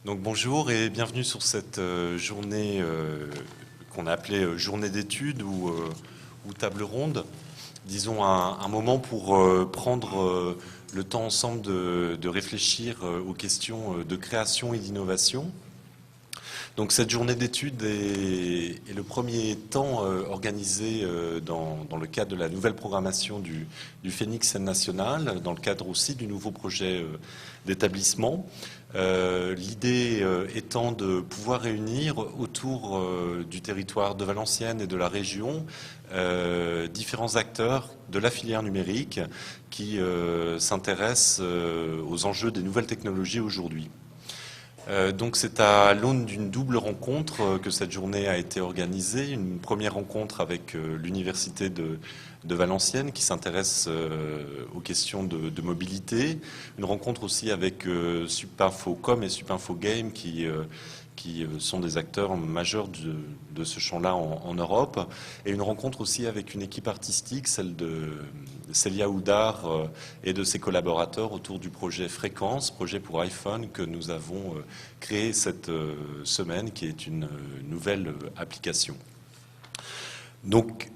Donc bonjour et bienvenue sur cette journée qu'on a appelée journée d'études ou table ronde. Disons un moment pour prendre le temps ensemble de réfléchir aux questions de création et d'innovation. Donc cette journée d'études est le premier temps organisé dans le cadre de la nouvelle programmation du Phénix National, dans le cadre aussi du nouveau projet d'établissement. L'idée étant de pouvoir réunir autour du territoire de Valenciennes et de la région différents acteurs de la filière numérique qui s'intéressent aux enjeux des nouvelles technologies aujourd'hui. Donc c'est à l'aune d'une double rencontre que cette journée a été organisée. Une première rencontre avec l'Université de Valenciennes qui s'intéresse aux questions de mobilité. Une rencontre aussi avec Supinfocom et Supinfogame qui sont des acteurs majeurs de ce champ-là en Europe. Et une rencontre aussi avec une équipe artistique, celle de Célia Houdard et de ses collaborateurs autour du projet Fréquence, projet pour iPhone que nous avons créé cette semaine, qui est une nouvelle application. Donc,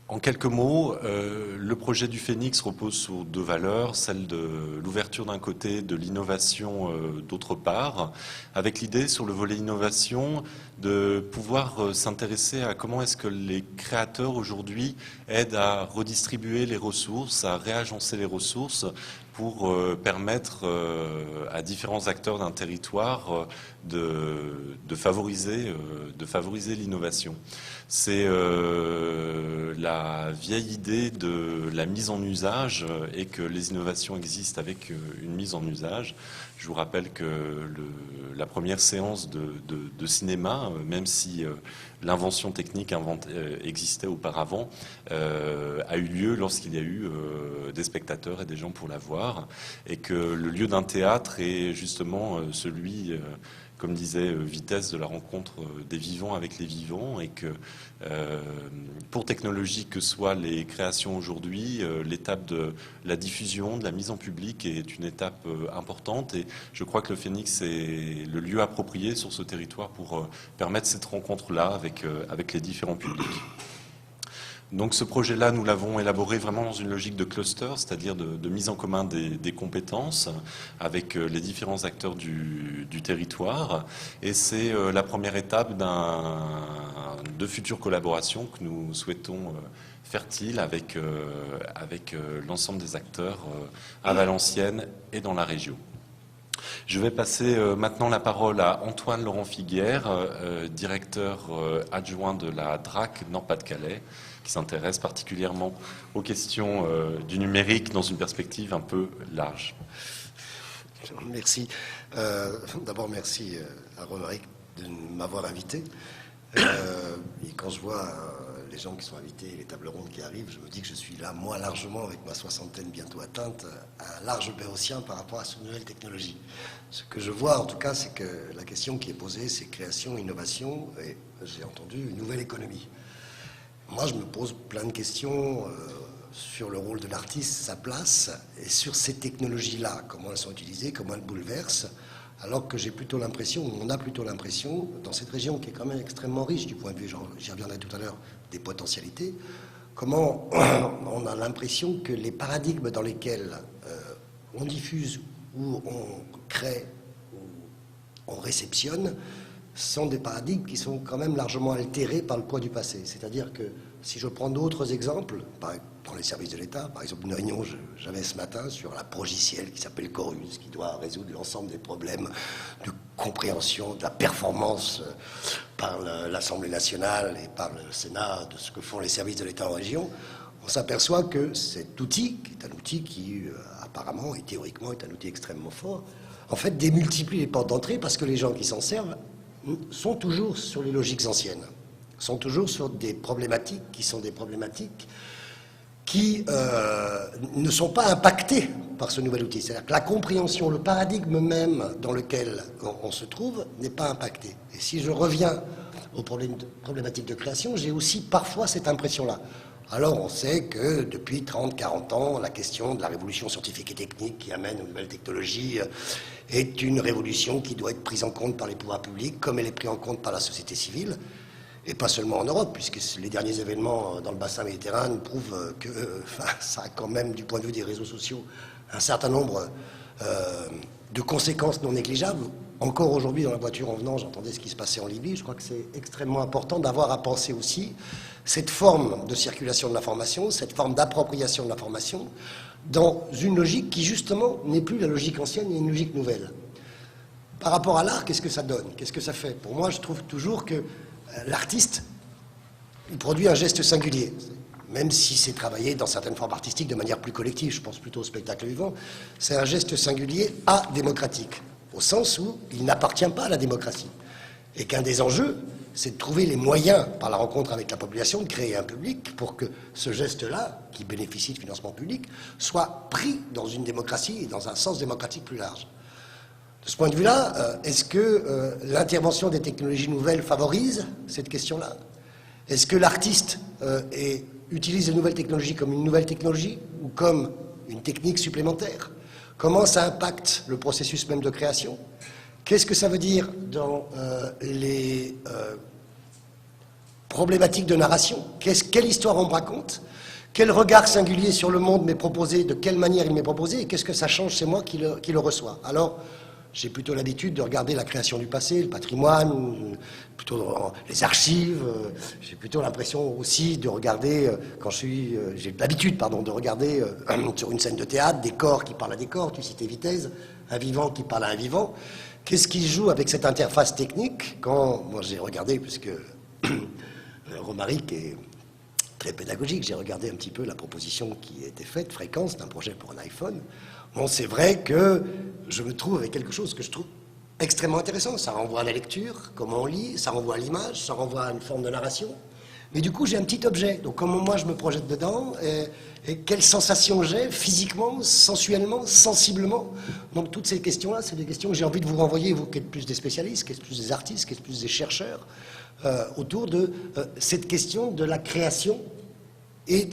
en quelques mots, le projet du Phénix repose sur deux valeurs, celle de l'ouverture d'un côté, de l'innovation d'autre part, avec l'idée sur le volet innovation de pouvoir s'intéresser à comment est-ce que les créateurs aujourd'hui aident à redistribuer les ressources, à réagencer les ressources pour permettre à différents acteurs d'un territoire de favoriser l'innovation. C'est la vieille idée de la mise en usage et que les innovations existent avec une mise en usage. Je vous rappelle que la première séance de cinéma, même si l'invention technique existait auparavant, a eu lieu lorsqu'il y a eu des spectateurs et des gens pour la voir, et que le lieu d'un théâtre est justement celui, comme disait Vitesse, de la rencontre des vivants avec les vivants, et que pour technologie que soient les créations aujourd'hui, l'étape de la diffusion, de la mise en public est une étape importante, et je crois que le Phénix est le lieu approprié sur ce territoire pour permettre cette rencontre-là avec les différents publics. Donc ce projet-là, nous l'avons élaboré vraiment dans une logique de cluster, c'est-à-dire de mise en commun des compétences avec les différents acteurs du territoire. Et c'est la première étape de futures collaborations que nous souhaitons fertiles avec l'ensemble des acteurs à Valenciennes et dans la région. Je vais passer maintenant la parole à Antoine Laurent-Figuière, directeur adjoint de la DRAC Nord-Pas-de-Calais, qui s'intéresse particulièrement aux questions du numérique dans une perspective un peu large. Merci. D'abord, merci à Romaric de m'avoir invité. Et quand je vois les gens qui sont invités, les tables rondes qui arrivent, je me dis que je suis là, moi, largement, avec ma soixantaine bientôt atteinte, un large béotien par rapport à cette nouvelle technologie. Ce que je vois, en tout cas, c'est que la question qui est posée, c'est création, innovation, et j'ai entendu une nouvelle économie. Moi, je me pose plein de questions sur le rôle de l'artiste, sa place, et sur ces technologies-là, comment elles sont utilisées, comment elles bouleversent, alors que j'ai plutôt l'impression, on a plutôt l'impression, dans cette région qui est quand même extrêmement riche du point de vue, j'y reviendrai tout à l'heure, des potentialités, comment on a l'impression que les paradigmes dans lesquels on diffuse ou on crée ou on réceptionne sont des paradigmes qui sont quand même largement altérés par le poids du passé. C'est-à-dire que si je prends d'autres exemples, dans les services de l'État, par exemple une réunion j'avais ce matin sur la progiciel qui s'appelle Chorus, qui doit résoudre l'ensemble des problèmes de compréhension, de la performance par l'Assemblée nationale et par le Sénat de ce que font les services de l'État en région. On s'aperçoit que cet outil, qui est un outil qui apparemment et théoriquement est un outil extrêmement fort, en fait démultiplie les portes d'entrée parce que les gens qui s'en servent sont toujours sur les logiques anciennes, sont toujours sur des problématiques qui sont des problématiques qui ne sont pas impactées par ce nouvel outil. C'est-à-dire que la compréhension, le paradigme même dans lequel on se trouve n'est pas impacté. Et si je reviens aux problématiques de création, j'ai aussi parfois cette impression-là. Alors on sait que depuis 30, 40 ans, la question de la révolution scientifique et technique qui amène aux nouvelles technologies est une révolution qui doit être prise en compte par les pouvoirs publics, comme elle est prise en compte par la société civile, et pas seulement en Europe, puisque les derniers événements dans le bassin méditerranéen prouvent que ça a quand même, du point de vue des réseaux sociaux, un certain nombre de conséquences non négligeables. Encore aujourd'hui, dans la voiture en venant, j'entendais ce qui se passait en Libye. Je crois que c'est extrêmement important d'avoir à penser aussi cette forme de circulation de l'information, cette forme d'appropriation de l'information, dans une logique qui, justement, n'est plus la logique ancienne, mais une logique nouvelle. Par rapport à l'art, qu'est-ce que ça donne? Qu'est-ce que ça fait? Pour moi, je trouve toujours que l'artiste, il produit un geste singulier. Même si c'est travaillé dans certaines formes artistiques de manière plus collective, je pense plutôt au spectacle vivant, c'est un geste singulier adémocratique, au sens où il n'appartient pas à la démocratie. Et qu'un des enjeux, c'est de trouver les moyens, par la rencontre avec la population, de créer un public pour que ce geste-là, qui bénéficie de financement public, soit pris dans une démocratie et dans un sens démocratique plus large. De ce point de vue-là, est-ce que l'intervention des technologies nouvelles favorise cette question-là? Est-ce que l'artiste utilise les nouvelles technologies comme une nouvelle technologie ou comme une technique supplémentaire? Comment ça impacte le processus même de création? Qu'est-ce que ça veut dire dans les problématiques de narration? Quelle histoire on me raconte? Quel regard singulier sur le monde m'est proposé? De quelle manière il m'est proposé? Et qu'est-ce que ça change? C'est moi qui le reçois. Alors, j'ai plutôt l'habitude de regarder la création du passé, le patrimoine, plutôt les archives. J'ai plutôt l'impression aussi de regarder, j'ai l'habitude, de regarder sur une scène de théâtre des corps qui parlent à des corps. Tu citais Vitesse, un vivant qui parle à un vivant. Qu'est-ce qui joue avec cette interface technique? Quand moi j'ai regardé, puisque Romaric est très pédagogique, j'ai regardé un petit peu la proposition qui a été faite, Fréquence, d'un projet pour un iPhone. Bon, c'est vrai que je me trouve avec quelque chose que je trouve extrêmement intéressant. Ça renvoie à la lecture, comment on lit, ça renvoie à l'image, ça renvoie à une forme de narration. Mais du coup, j'ai un petit objet. Donc, comment moi, je me projette dedans et quelles sensations j'ai physiquement, sensuellement, sensiblement. Donc, toutes ces questions-là, c'est des questions que j'ai envie de vous renvoyer, vous qui êtes plus des spécialistes, qui êtes plus des artistes, qui êtes plus des chercheurs, autour de cette question de la création et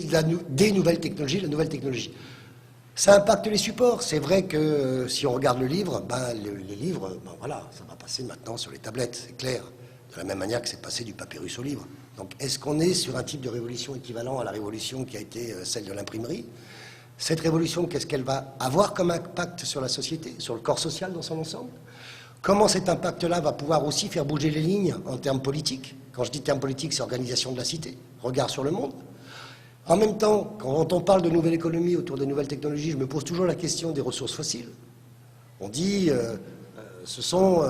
des nouvelles technologies, la nouvelle technologie. Ça impacte les supports. C'est vrai que si on regarde le livre, les livres, voilà, ça va passer maintenant sur les tablettes, c'est clair. De la même manière que c'est passé du papyrus au livre. Donc, est-ce qu'on est sur un type de révolution équivalent à la révolution qui a été celle de l'imprimerie? Cette révolution, qu'est-ce qu'elle va avoir comme impact sur la société, sur le corps social dans son ensemble? Comment cet impact-là va pouvoir aussi faire bouger les lignes en termes politiques? Quand je dis termes politiques, c'est organisation de la cité, regard sur le monde. En même temps, quand on parle de nouvelle économie autour des nouvelles technologies, je me pose toujours la question des ressources fossiles. On dit ce sont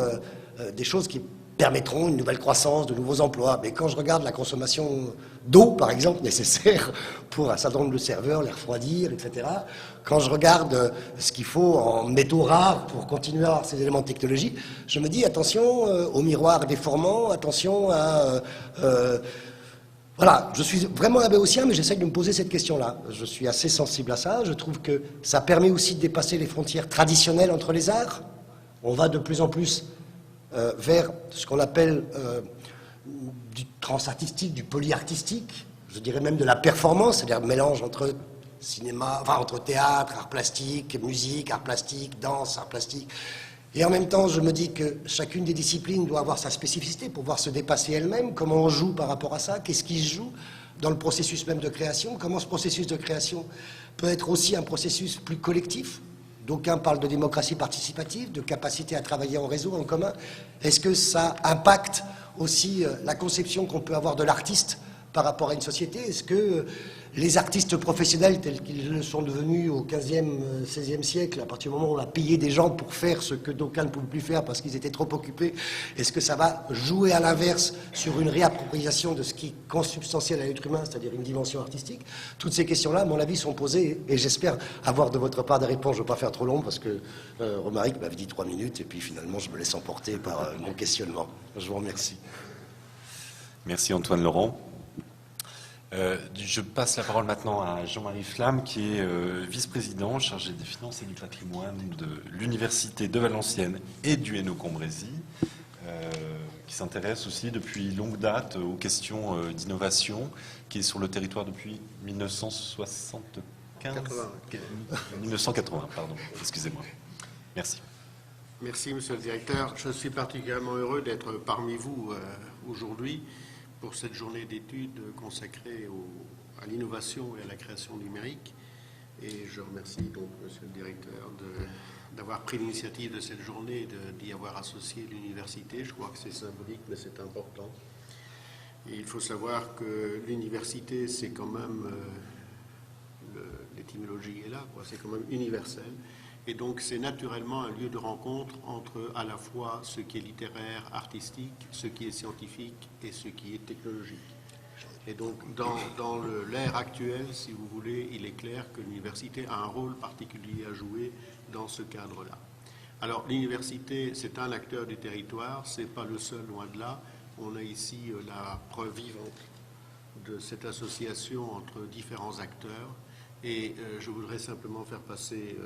des choses qui permettront une nouvelle croissance, de nouveaux emplois. Mais quand je regarde la consommation d'eau, par exemple, nécessaire pour un certain nombre de serveurs, les refroidir, etc., quand je regarde ce qu'il faut en métaux rares pour continuer à avoir ces éléments de technologie, je me dis attention aux miroirs déformants, attention à... Voilà, je suis vraiment un béotien, mais j'essaie de me poser cette question-là. Je suis assez sensible à ça. Je trouve que ça permet aussi de dépasser les frontières traditionnelles entre les arts. On va de plus en plus vers ce qu'on appelle du transartistique, du polyartistique, je dirais même de la performance, c'est-à-dire le mélange entre cinéma, entre théâtre, art plastique, musique, art plastique, danse, art plastique. Et en même temps, je me dis que chacune des disciplines doit avoir sa spécificité pour pouvoir se dépasser elle-même. Comment on joue par rapport à ça? Qu'est-ce qui se joue dans le processus même de création? Comment ce processus de création peut être aussi un processus plus collectif? D'aucuns parlent de démocratie participative, de capacité à travailler en réseau, en commun. Est-ce que ça impacte aussi la conception qu'on peut avoir de l'artiste par rapport à une société? Est-ce que les artistes professionnels tels qu'ils le sont devenus au XVe, XVIe siècle, à partir du moment où on a payé des gens pour faire ce que d'aucuns ne pouvaient plus faire parce qu'ils étaient trop occupés, est-ce que ça va jouer à l'inverse sur une réappropriation de ce qui est consubstantiel à l'être humain, c'est-à-dire une dimension artistique? Toutes ces questions-là, à mon avis, sont posées et j'espère avoir de votre part des réponses. Je ne veux pas faire trop long parce que Romaric m'avait dit 3 minutes et puis finalement je me laisse emporter par mon questionnement. Je vous remercie. Merci Antoine Laurent. Je passe la parole maintenant à Jean-Marie Flamme, qui est vice-président chargé des finances et du patrimoine de l'Université de Valenciennes et du Hainaut-Cambrésis, qui s'intéresse aussi depuis longue date aux questions d'innovation, qui est sur le territoire depuis 1975. 1980, pardon, excusez-moi. Merci. Merci, Monsieur le Directeur. Je suis particulièrement heureux d'être parmi vous aujourd'hui pour cette journée d'études consacrée à l'innovation et à la création numérique. Et je remercie donc Monsieur le Directeur d'avoir pris l'initiative de cette journée et d'y avoir associé l'université. Je crois que c'est symbolique, mais c'est important. Et il faut savoir que l'université, c'est quand même, l'étymologie est là, c'est quand même universel. Et donc c'est naturellement un lieu de rencontre entre à la fois ce qui est littéraire, artistique, ce qui est scientifique et ce qui est technologique. Et donc dans l'ère actuelle, si vous voulez, il est clair que l'université a un rôle particulier à jouer dans ce cadre-là. Alors l'université, c'est un acteur du territoire, c'est pas le seul, loin de là. On a ici la preuve vivante de cette association entre différents acteurs. Et je voudrais simplement faire passer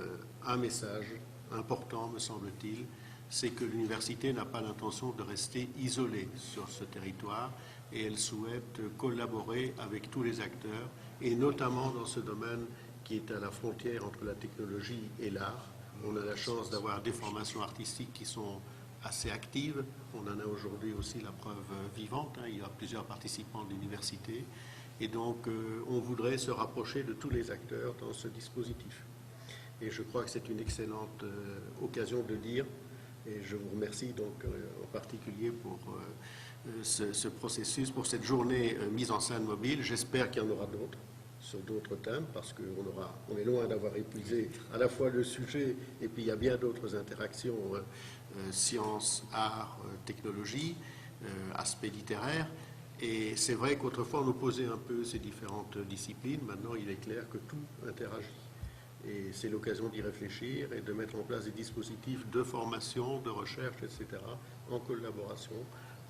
un message important, me semble-t-il, c'est que l'université n'a pas l'intention de rester isolée sur ce territoire et elle souhaite collaborer avec tous les acteurs, et notamment dans ce domaine qui est à la frontière entre la technologie et l'art. On a la chance d'avoir des formations artistiques qui sont assez actives. On en a aujourd'hui aussi la preuve vivante. Il y a plusieurs participants de l'université. Et donc, on voudrait se rapprocher de tous les acteurs dans ce dispositif. Et je crois que c'est une excellente occasion de le dire. Et je vous remercie donc en particulier pour ce processus, pour cette journée mise en scène mobile. J'espère qu'il y en aura d'autres, sur d'autres thèmes, parce qu'on est loin d'avoir épuisé à la fois le sujet, et puis il y a bien d'autres interactions, sciences, art, technologie, aspects littéraires. Et c'est vrai qu'autrefois on opposait un peu ces différentes disciplines. Maintenant, il est clair que tout interagit. Et c'est l'occasion d'y réfléchir et de mettre en place des dispositifs de formation, de recherche, etc., en collaboration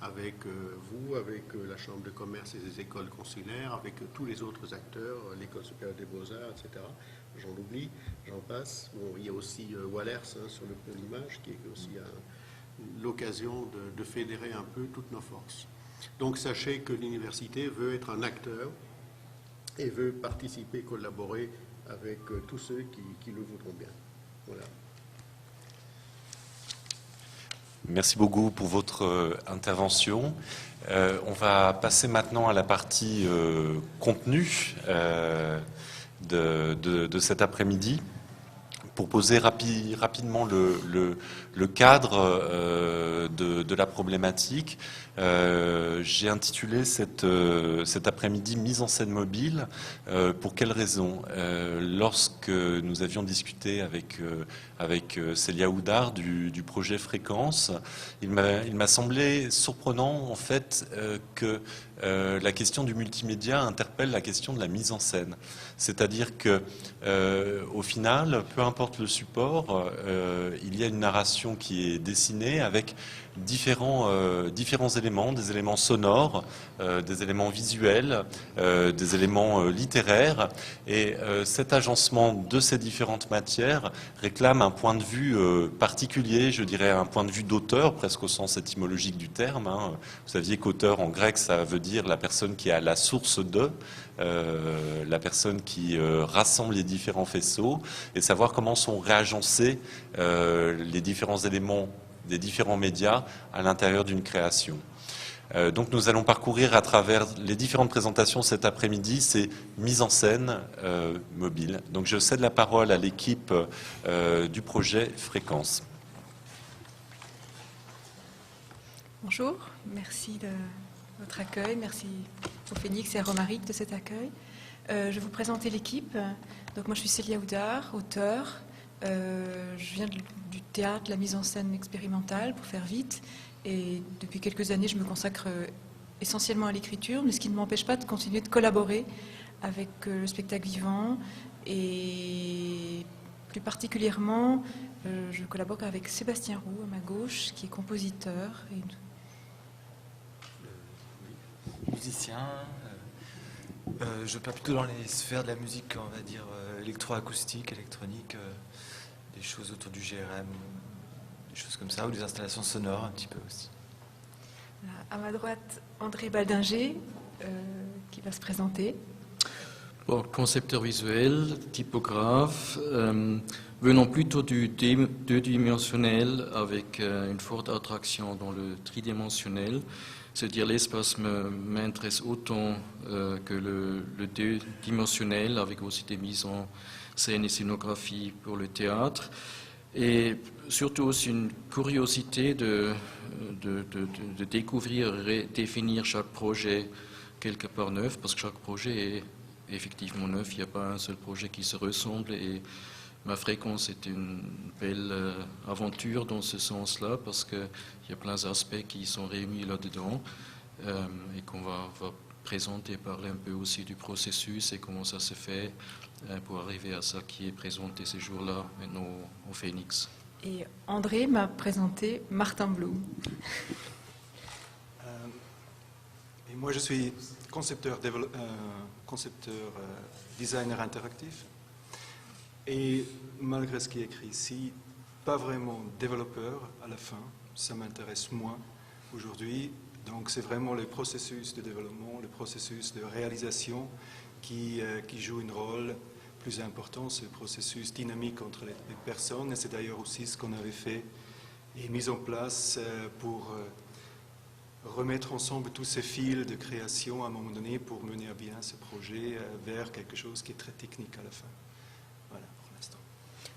avec vous, avec la Chambre de commerce et les écoles consulaires, avec tous les autres acteurs, l'École supérieure des beaux-arts, etc. J'en oublie, j'en passe. Bon, il y a aussi Wallers sur le plan d'image, qui est aussi l'occasion de fédérer un peu toutes nos forces. Donc sachez que l'université veut être un acteur et veut participer, collaborer avec tous ceux qui le voudront bien. Voilà. Merci beaucoup pour votre intervention. On va passer maintenant à la partie contenu de cet après-midi, pour poser rapidement le cadre de la problématique. J'ai intitulé cet après-midi « Mise en scène mobile ». Pour quelle raison ? Lorsque nous avions discuté avec Célia Houdard du projet Fréquence, il m'a semblé surprenant en fait que la question du multimédia interpelle la question de la mise en scène. C'est-à-dire que, au final, peu importe le support, il y a une narration qui est dessinée avec différents éléments, des éléments sonores, des éléments visuels, des éléments littéraires. Et cet agencement de ces différentes matières réclame un point de vue particulier, je dirais un point de vue d'auteur, presque au sens étymologique du terme. Vous saviez qu'auteur en grec, ça veut dire la personne qui est à la source de, la personne qui rassemble les différents faisceaux, et savoir comment sont réagencés les différents éléments des différents médias à l'intérieur d'une création. Donc nous allons parcourir à travers les différentes présentations cet après-midi ces mises en scène mobiles. Donc je cède la parole à l'équipe du projet Fréquence. Bonjour, merci de votre accueil, merci au Phénix et à Romaric de cet accueil. Je vais vous présenter l'équipe. Donc moi je suis Célia Houdard, auteure. Je viens du théâtre, de la mise en scène expérimentale, pour faire vite. Et depuis quelques années, je me consacre essentiellement à l'écriture, mais ce qui ne m'empêche pas de continuer de collaborer avec le spectacle vivant. Et plus particulièrement, je collabore avec Sébastien Roux, à ma gauche, qui est compositeur. Musicien. Je pars plutôt dans les sphères de la musique, on va dire, électroacoustique, électronique, des choses autour du GRM, des choses comme ça, ou des installations sonores un petit peu aussi. Voilà. À ma droite, André Baldinger, qui va se présenter. Bon, concepteur visuel, typographe, venant plutôt du deux-dimensionnel avec une forte attraction dans le tridimensionnel. C'est-à-dire l'espace m'intéresse autant que le deux-dimensionnel, avec aussi des mises en scène et scénographie pour le théâtre. Et surtout aussi une curiosité de découvrir et définir chaque projet quelque part neuf, parce que chaque projet est effectivement neuf, il n'y a pas un seul projet qui se ressemble, et ma fréquence est une belle aventure dans ce sens-là, parce qu'il y a plein d'aspects qui sont réunis là-dedans, et qu'on va présenter, parler un peu aussi du processus et comment ça se fait pour arriver à ça qui est présenté ces jours-là maintenant au Phoenix. Et André m'a présenté Martin Blum. Et moi, je suis concepteur designer interactif. Et malgré ce qui est écrit ici, pas vraiment développeur à la fin. Ça m'intéresse moins aujourd'hui. Donc, c'est vraiment le processus de développement, le processus de réalisation qui joue un rôle plus important, ce processus dynamique entre les personnes. Et c'est d'ailleurs aussi ce qu'on avait fait et mis en place pour remettre ensemble tous ces fils de création à un moment donné pour mener à bien ce projet vers quelque chose qui est très technique à la fin. Voilà pour l'instant.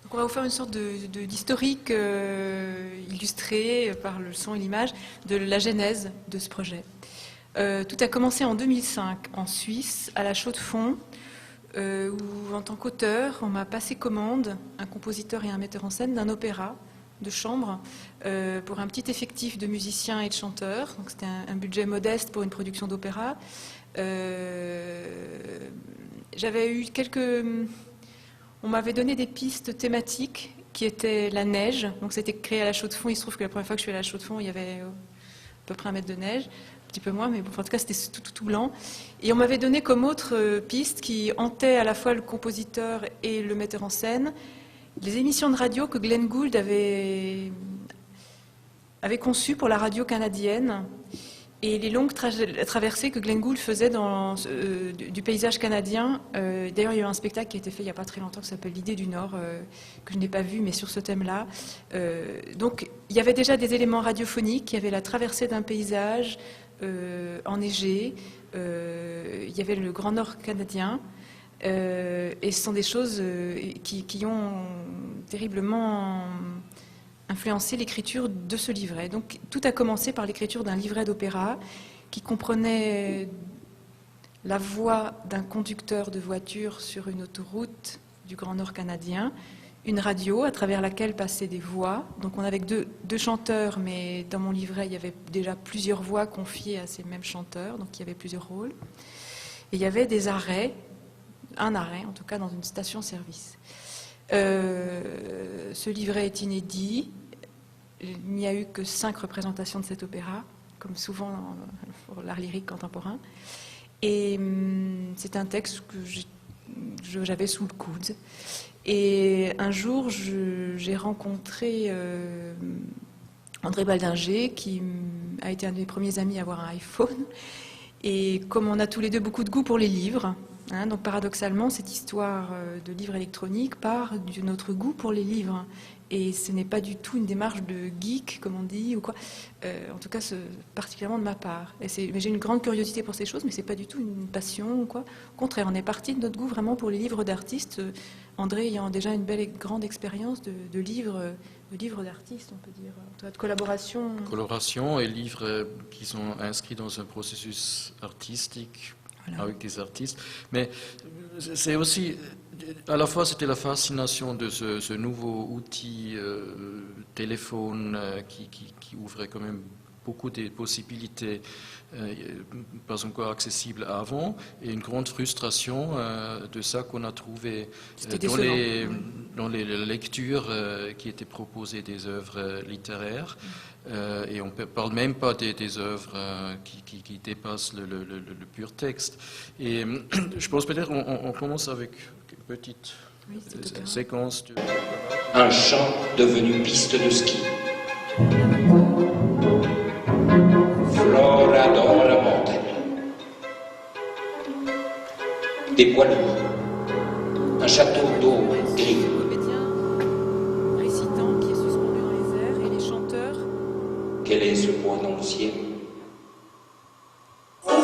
Donc on va vous faire une sorte d'historique illustré par le son et l'image de la genèse de ce projet. Tout a commencé en 2005 en Suisse, à la Chaux-de-Fonds, où en tant qu'auteur, on m'a passé commande, un compositeur et un metteur en scène, d'un opéra de chambre pour un petit effectif de musiciens et de chanteurs. Donc c'était un budget modeste pour une production d'opéra. J'avais eu on m'avait donné des pistes thématiques qui étaient la neige. Donc c'était créé à la Chaux-de-Fonds. Il se trouve que la première fois que je suis allée à la Chaux-de-Fonds, il y avait à peu près 1 mètre de neige. Un petit peu moins, mais bon, en tout cas c'était tout blanc. Et on m'avait donné comme autre piste qui hantait à la fois le compositeur et le metteur en scène, les émissions de radio que Glenn Gould avait conçues pour la radio canadienne et les longues traversées que Glenn Gould faisait du paysage canadien. D'ailleurs, il y a eu un spectacle qui a été fait il n'y a pas très longtemps qui s'appelle L'idée du Nord, que je n'ai pas vu, mais sur ce thème-là. Donc, il y avait déjà des éléments radiophoniques, il y avait la traversée d'un paysage enneigé, il y avait le Grand Nord canadien. Et ce sont des choses qui ont terriblement influencé l'écriture de ce livret. Donc tout a commencé par l'écriture d'un livret d'opéra qui comprenait la voix d'un conducteur de voiture sur une autoroute du Grand Nord canadien, une radio à travers laquelle passaient des voix. Donc on avait deux chanteurs, mais dans mon livret il y avait déjà plusieurs voix confiées à ces mêmes chanteurs, donc il y avait plusieurs rôles. Et il y avait des arrêts, un arrêt en tout cas dans une station-service. Ce livret est inédit. Il n'y a eu que 5 représentations de cet opéra, comme souvent pour l'art lyrique contemporain. Et c'est un texte que j'avais sous le coude. Et un jour, j'ai rencontré André Baldinger, qui a été un de mes premiers amis à avoir un iPhone. Et comme on a tous les deux beaucoup de goût pour les livres, donc paradoxalement, cette histoire de livre électronique part de notre goût pour les livres. Et ce n'est pas du tout une démarche de geek, comme on dit, ou quoi. En tout cas, particulièrement de ma part. Mais j'ai une grande curiosité pour ces choses, mais ce n'est pas du tout une passion, ou quoi. Au contraire, on est parti de notre goût vraiment pour les livres d'artistes. André ayant déjà une belle et grande expérience de livres d'artistes, on peut dire, de collaboration. Collaboration et livres qui sont inscrits dans un processus artistique. Voilà. Avec des artistes. Mais c'est aussi, à la fois, c'était la fascination de ce nouveau outil téléphone qui ouvrait quand même beaucoup de possibilités pas encore accessibles avant, et une grande frustration de ça qu'on a trouvé dans les lectures qui étaient proposées des œuvres littéraires. Et on ne parle même pas des œuvres qui dépassent le pur texte. Et je pense peut-être on commence avec une petite séquence. Un champ devenu piste de ski. des poids lourds, un château d'eau gris. Le comédien récitant qui est suspendu dans les airs et les chanteurs. Quel est ce point dans le ciel? C'est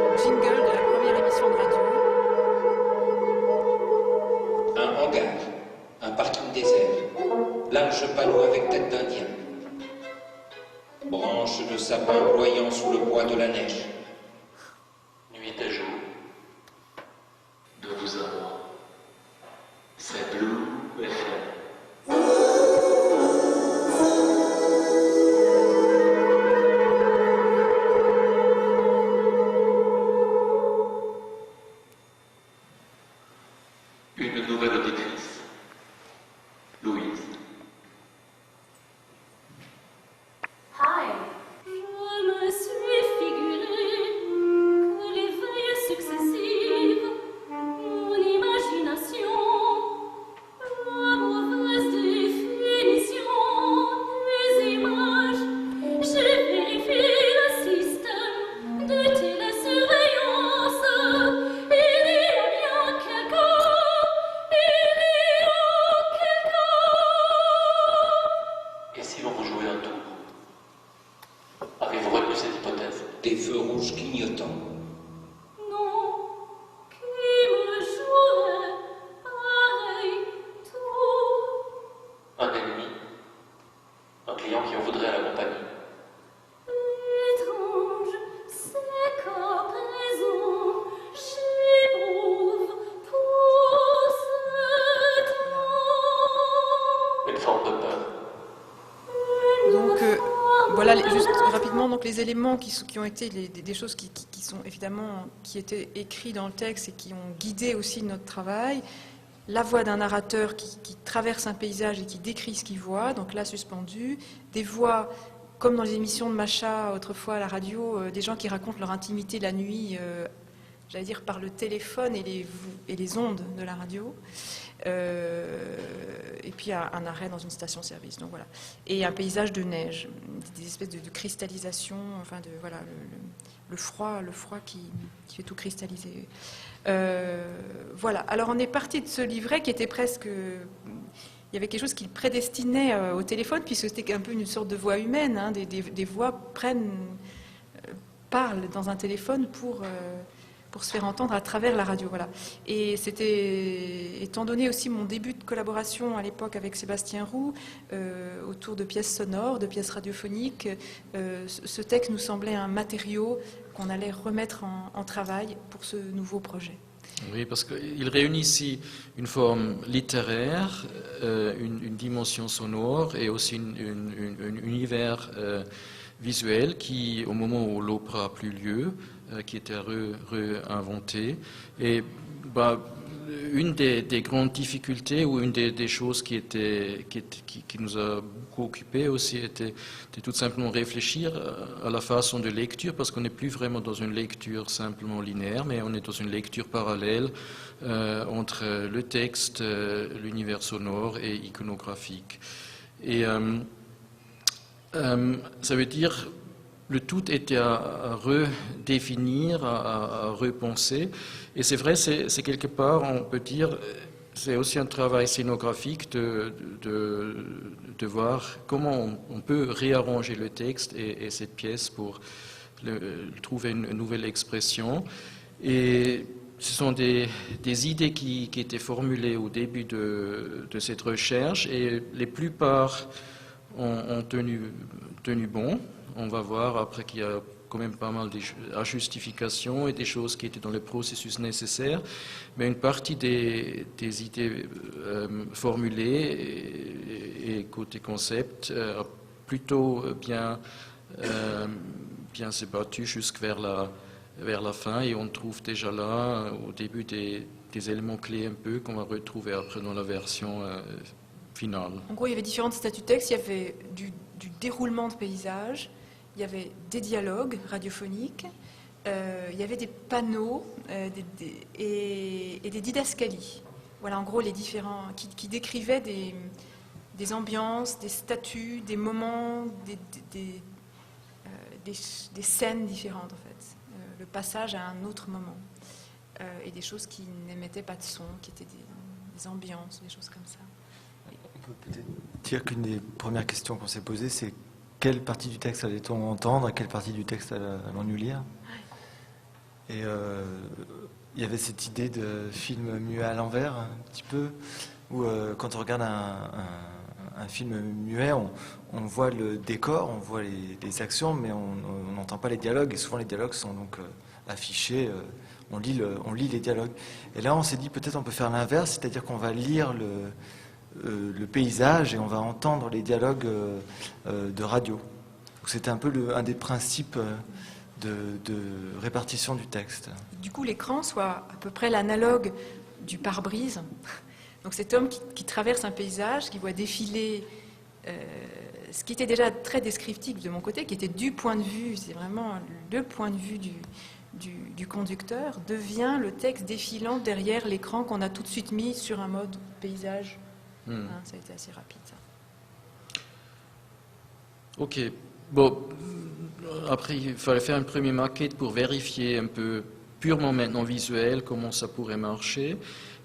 le jingle de la première émission de radio. Un hangar, un parking désert, large panneau avec tête d'Indien. Branches de sapin ployant sous le poids de la neige. Nuit et jour, de vous à moi, c'est Blue FM. Une nouvelle auditrice, Louise. Hi. Je me suis figuré que les veilles successives, mon imagination, la mauvaise définition des images, j'ai vérifié le système de télésurveillance. Il y a bien quelqu'un, Et si l'on vous jouait un tour? Avez-vous retenu cette hypothèse? Des feux rouges clignotants. non, qui me jouerait pareil tour. Un ennemi? Un client qui en voudrait à la compagnie? Étrange, c'est qu'à présent, j'éprouve pour cet homme Une forme de peur. Donc voilà, juste rapidement, donc les éléments qui ont été des choses qui sont évidemment, qui étaient écrits dans le texte et qui ont guidé aussi notre travail. La voix d'un narrateur qui traverse un paysage et qui décrit ce qu'il voit, donc là suspendu. Des voix, comme dans les émissions de Macha autrefois à la radio, des gens qui racontent leur intimité la nuit, j'allais dire par le téléphone et les ondes de la radio. Et puis un arrêt dans une station-service, donc voilà. Et un paysage de neige, des espèces de cristallisation, enfin de voilà le froid qui fait tout cristalliser. Voilà. Alors on est parti de ce livret qui était presque, il y avait quelque chose qui le prédestinait au téléphone puisque c'était un peu une sorte de voix humaine, hein, des voix parlent dans un téléphone pour se faire entendre à travers la radio. Voilà. Et c'était, étant donné aussi mon début de collaboration à l'époque avec Sébastien Roux, autour de pièces sonores, de pièces radiophoniques, ce texte nous semblait un matériau qu'on allait remettre en travail pour ce nouveau projet. Oui, parce qu'il réunit ici une forme littéraire, une dimension sonore et aussi un univers visuel qui, au moment où l'opéra n'a plus lieu, qui était réinventé. Et une des grandes difficultés ou une des choses qui nous a beaucoup occupés aussi était tout simplement réfléchir à la façon de lecture, parce qu'on n'est plus vraiment dans une lecture simplement linéaire, mais on est dans une lecture parallèle entre le texte, l'univers sonore et iconographique. Et ça veut dire le tout était à redéfinir, à repenser. Et c'est vrai, c'est quelque part, on peut dire, c'est aussi un travail scénographique de voir comment on peut réarranger le texte et cette pièce pour trouver une nouvelle expression. Et ce sont des idées qui étaient formulées au début de cette recherche et les plupart ont tenu bon. On va voir après qu'il y a quand même pas mal d'ajustifications et des choses qui étaient dans le processus nécessaire, mais une partie des idées formulées et côté concept a plutôt bien s'est battu jusqu'à vers la fin, et on trouve déjà là au début des éléments clés un peu qu'on va retrouver après dans la version finale. En gros, il y avait différentes statuts textes, il y avait du déroulement de paysages, il y avait des dialogues radiophoniques, il y avait des panneaux et des didascalies. Voilà, en gros, les différents qui décrivaient des ambiances, des statuts, des moments, des des scènes différentes, en fait. Le passage à un autre moment. Et des choses qui n'émettaient pas de son, qui étaient des ambiances, des choses comme ça. On peut peut-être dire qu'une des premières questions qu'on s'est posées, c'est quelle partie du texte allait-on entendre et quelle partie du texte allons-nous lire. Et il y avait cette idée de film muet à l'envers, un petit peu, où quand on regarde un film muet, on voit le décor, on voit les actions, mais on n'entend pas les dialogues, et souvent les dialogues sont donc affichés, on lit les dialogues. Et là, on s'est dit peut-être on peut faire l'inverse, c'est-à-dire qu'on va lire le paysage et on va entendre les dialogues de radio. Donc c'était un peu un des principes de répartition du texte. Du coup, l'écran soit à peu près l'analogue du pare-brise. Donc cet homme qui traverse un paysage, qui voit défiler ce qui était déjà très descriptif de mon côté, qui était du point de vue, c'est vraiment le point de vue du conducteur, devient le texte défilant derrière l'écran qu'on a tout de suite mis sur un mode paysage. Ça a été assez rapide, ça. Ok. Bon, après, il fallait faire une première maquette pour vérifier un peu purement maintenant visuel comment ça pourrait marcher.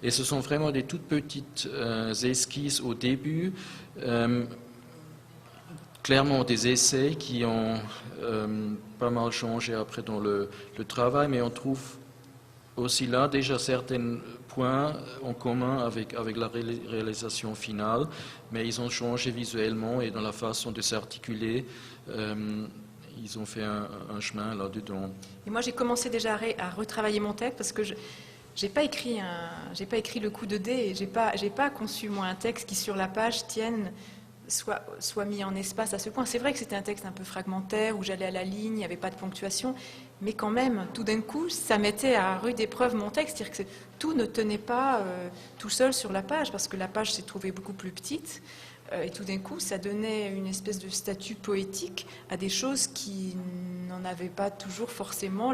Et ce sont vraiment des toutes petites esquisses au début. Clairement des essais qui ont pas mal changé après dans le travail, mais on trouve aussi là déjà certains points en commun avec la réalisation finale, mais ils ont changé visuellement et dans la façon de s'articuler. Ils ont fait un chemin là-dedans. Et moi, j'ai commencé déjà à retravailler mon texte parce que j'ai pas écrit le coup de dé, j'ai pas conçu moi un texte qui sur la page tienne soit mis en espace à ce point. C'est vrai que c'était un texte un peu fragmentaire, où j'allais à la ligne, il n'y avait pas de ponctuation, mais quand même, tout d'un coup, ça mettait à rude épreuve mon texte, c'est-à-dire que tout ne tenait pas tout seul sur la page, parce que la page s'est trouvée beaucoup plus petite, et tout d'un coup, ça donnait une espèce de statut poétique à des choses qui n'en avaient pas toujours forcément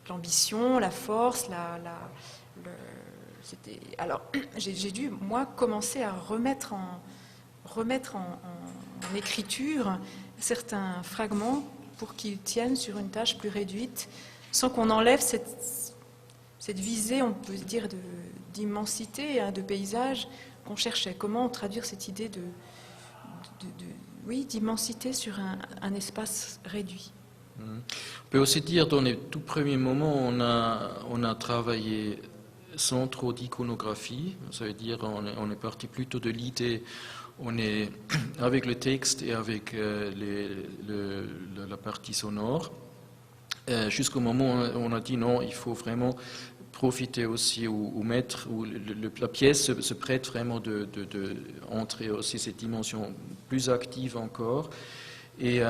l'ambition, la force, Alors, j'ai dû, moi, commencer à remettre en écriture certains fragments pour qu'ils tiennent sur une tâche plus réduite, sans qu'on enlève cette visée, on peut dire, d'immensité, de paysage qu'on cherchait. Comment traduire cette idée d'immensité sur un espace réduit. On peut aussi dire, dans les tout premiers moments, on a travaillé sans trop d'iconographie, ça veut dire on est parti plutôt de l'idée. On est avec le texte et avec la partie sonore, jusqu'au moment où on a dit non, il faut vraiment profiter aussi ou mettre, où la pièce se prête vraiment de entrer aussi cette dimension plus active encore. Et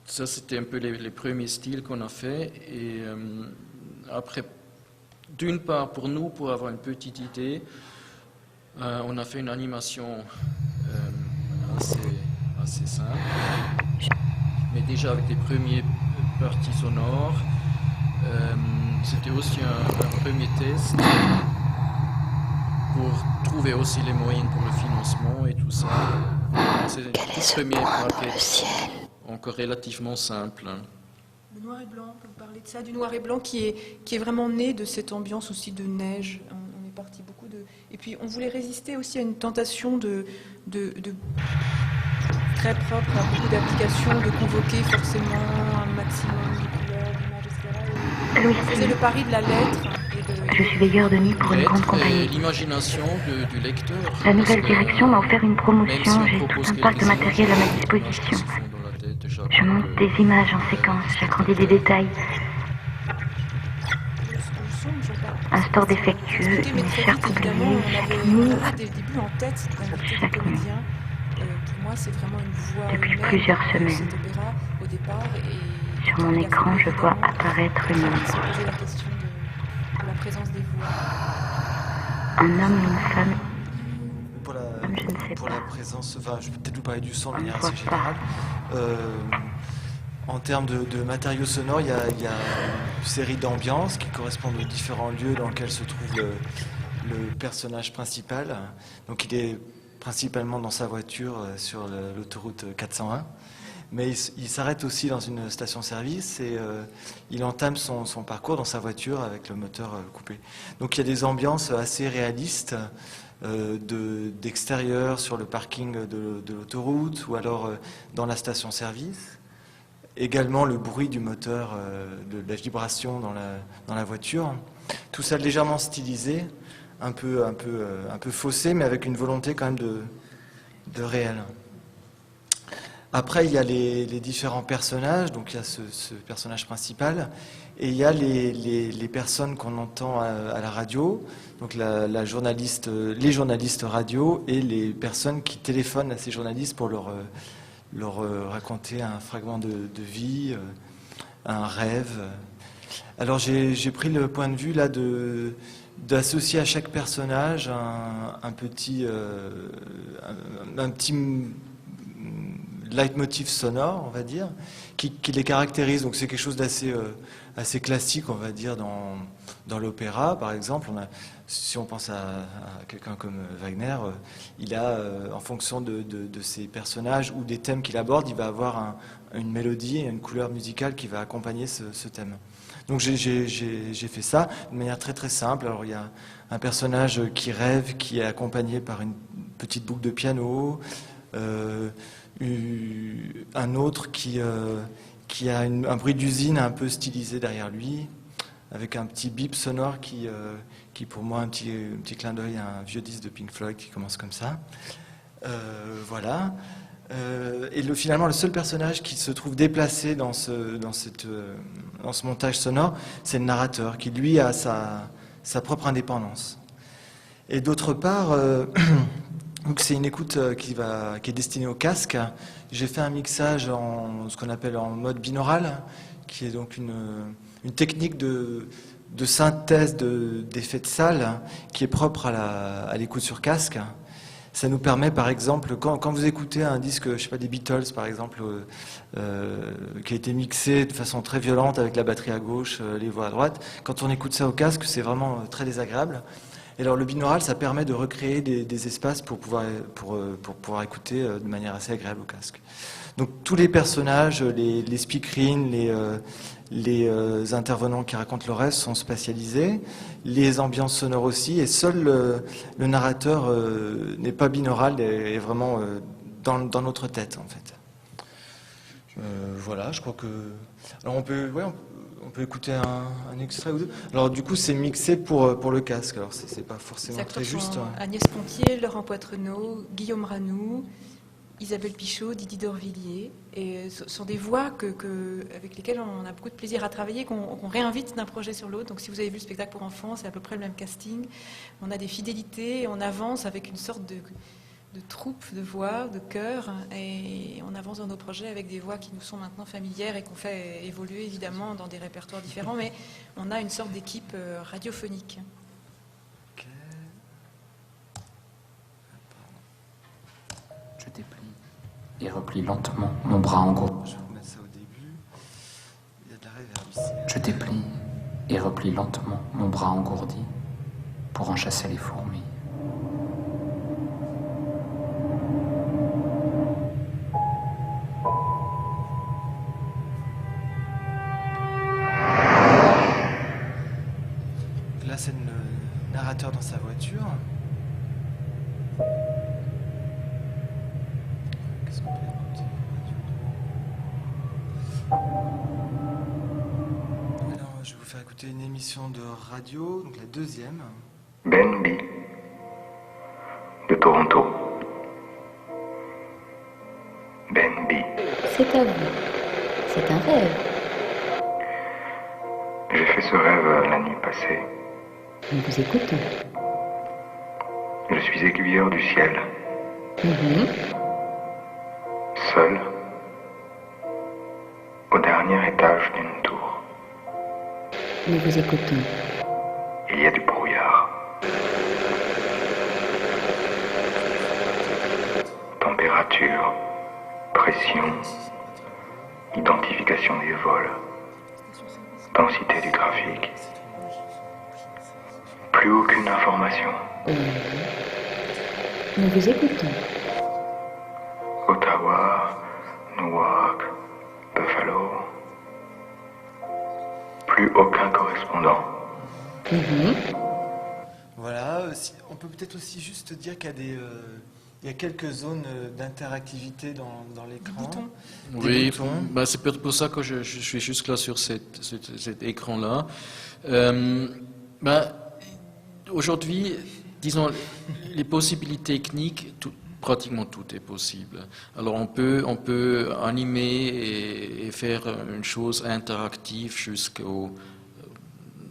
ça, c'était un peu les premiers styles qu'on a fait. Et après, d'une part, pour nous, pour avoir une petite idée, on a fait une animation assez simple, mais déjà avec des premières parties sonores. C'était aussi un premier test pour trouver aussi les moyens pour le financement et tout ça. C'est une toute première maquette, encore relativement simple. Le noir et blanc, on peut parler de ça, du noir et blanc qui est vraiment né de cette ambiance aussi de neige. On est parti beaucoup de... Et puis on voulait résister aussi à une tentation de très propre à beaucoup d'applications, de convoquer forcément un maximum de couleurs, d'images, etc. Et on faisait le pari de la lettre. Je suis veilleur de nuit pour une grande compagnie. L'imagination du lecteur. La nouvelle direction m'a offert une promotion, j'ai tout un parc de matériel à ma disposition. Je monte des images en séquence, j'agrandis des détails. Un store défectueux, une chair oubliée, chaque nuit. Chaque nuit. Depuis plusieurs semaines. Sur mon écran, je vois apparaître une ombre. Un homme, une femme. Pour la présence, enfin, je vais peut-être vous parler du son de manière assez générale. En termes de matériaux sonores, il y a une série d'ambiances qui correspondent aux différents lieux dans lesquels se trouve le personnage principal. Donc il est principalement dans sa voiture sur l'autoroute 401. mais il s'arrête aussi dans une station-service et il entame son parcours dans sa voiture avec le moteur coupé. Donc il y a des ambiances assez réalistes d'extérieur sur le parking de l'autoroute ou alors dans la station-service. Également le bruit du moteur, de la vibration dans la voiture. Tout ça légèrement stylisé, un peu faussé, mais avec une volonté quand même de réel. Après, il y a les différents personnages, donc il y a ce personnage principal, et il y a les personnes qu'on entend à la radio, donc les journalistes radio et les personnes qui téléphonent à ces journalistes pour leur raconter un fragment de vie, un rêve. Alors j'ai pris le point de vue là d'associer à chaque personnage un petit leitmotiv sonore, on va dire, qui les caractérise. Donc c'est quelque chose d'assez assez classique, on va dire, dans l'opéra, par exemple. Si on pense à quelqu'un comme Wagner, il a, en fonction de ses personnages ou des thèmes qu'il aborde, il va avoir une mélodie et une couleur musicale qui va accompagner ce thème. Donc j'ai fait ça de manière très très simple. Alors il y a un personnage qui rêve, qui est accompagné par une petite boucle de piano, un autre qui a un bruit d'usine un peu stylisé derrière lui, avec un petit bip sonore qui pour moi un petit clin d'œil à un vieux disque de Pink Floyd qui commence comme ça. Voilà. Et finalement, le seul personnage qui se trouve déplacé dans ce montage sonore, c'est le narrateur, qui lui a sa propre indépendance. Et d'autre part, donc c'est une écoute qui est destinée au casque. J'ai fait un mixage en ce qu'on appelle en mode binaural, qui est donc une technique de synthèse d'effets de salle qui est propre à l'écoute sur casque. Ça nous permet, par exemple, quand vous écoutez un disque, je sais pas, des Beatles, par exemple, qui a été mixé de façon très violente avec la batterie à gauche, les voix à droite, quand on écoute ça au casque, c'est vraiment très désagréable. Et alors le binaural, ça permet de recréer des espaces pour pouvoir écouter de manière assez agréable au casque. Donc tous les personnages, les speakerines, les intervenants qui racontent le reste sont spatialisés, les ambiances sonores aussi, et seul le narrateur n'est pas binaural, est vraiment dans notre tête en fait. Voilà, je crois que... Alors on peut écouter un extrait ou deux. Alors du coup c'est mixé pour le casque, alors c'est pas forcément très juste. Agnès Pontier, Laurent Poitrenaud, Guillaume Ranoux, Isabelle Pichot, Didi Dorvilliers, et ce sont des voix avec lesquelles on a beaucoup de plaisir à travailler, qu'on réinvite d'un projet sur l'autre. Donc si vous avez vu le spectacle pour enfants, c'est à peu près le même casting. On a des fidélités, on avance avec une sorte de troupe de voix, de chœurs, et on avance dans nos projets avec des voix qui nous sont maintenant familières et qu'on fait évoluer évidemment dans des répertoires différents, mais on a une sorte d'équipe radiophonique. Je déplie et replie lentement mon bras engourdi. Je vais vous mettre ça au début. Il y a de la réverb ici. Je déplie et replie lentement mon bras engourdi pour en chasser les fourmis. Là, c'est le narrateur dans sa voiture. Qu'est-ce qu'on peut écouter ? Alors, je vais vous faire écouter une émission de radio, donc la deuxième. Ben B de Toronto. Ben B. C'est à vous. C'est un rêve. J'ai fait ce rêve la nuit passée. Nous vous écoutons. Je suis aiguilleur du ciel. Seul, au dernier étage d'une tour. Nous vous écoutons. Il y a du brouillard. Température, pression, identification des vols, densité du trafic. Plus aucune information. Nous vous écoutons. Ottawa, Newark, alors plus aucun correspondant. Voilà, on peut peut-être aussi juste dire qu'il y a il y a quelques zones d'interactivité dans l'écran. Oui, c'est peut-être pour ça que je suis juste là sur cet écran-là. Aujourd'hui, disons, les possibilités techniques, pratiquement tout est possible. Alors on peut animer et faire une chose interactive